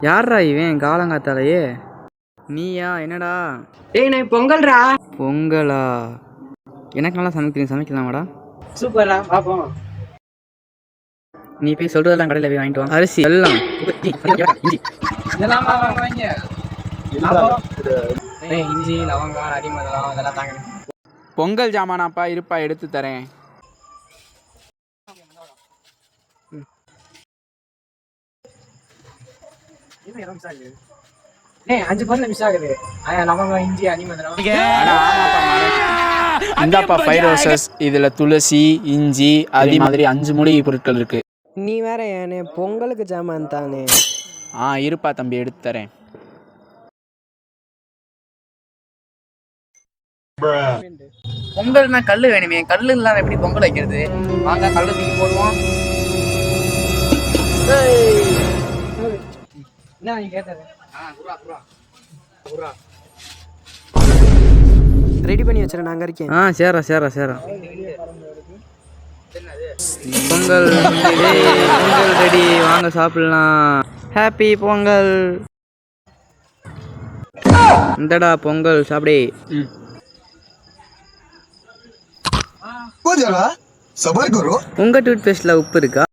யாரா இவன் காலங்காத்தாலேயே? நீயா? என்னடா? டேய் நான் பொங்கல்ரா. பொங்கலா? எனக்கு நல்லா சமைக்கலாமாடா? சூப்பரா பாப்போம். நீ போய் சொல்றதெல்லாம் கடையில் போய் வாங்கிட்டு வா. அரிசி எல்லாம் இதெல்லாம் வாங்க. இஞ்சி லவங்கம் அரிமளம் அதெல்லாம் தாங்க. பொங்கல் ஜாமானாப்பா இருப்பா எடுத்து தரேன். அஞ்சு பொருள் மிஸ் ஆகுது. லவங்கம் இஞ்சி அரிமளம். இந்தாப்பா 5 ரோசஸ். இதுல துளசி இஞ்சி அதே மாதிரி 5 மூலிகை பொருட்கள் இருக்கு. நீ வேற ஏனே பொங்கலுக்கு ஜாமான் தானே. இருப்பா தம்பி எடுத்து தரேன். பொங்கல்னா கல்லு வேணுமே. கல்லு இல்லாம எப்படி பொங்கல் வைக்கிறது? வாங்க கல்லு தூக்கி போடுவோம். என்ன நீ கேட்டது? ரெடி பண்ணி வச்சுறேன், நாங்க இருக்கேன். சேரா பொங்கல் பொங்கல் ரெடி, வாங்க சாப்பிடலாம். ஹாப்பி பொங்கல். இந்தடா பொங்கல் சாப்பிடே. சபர் கரோ. உங்க டூத் பேஸ்ட்ல உப்பு இருக்கா?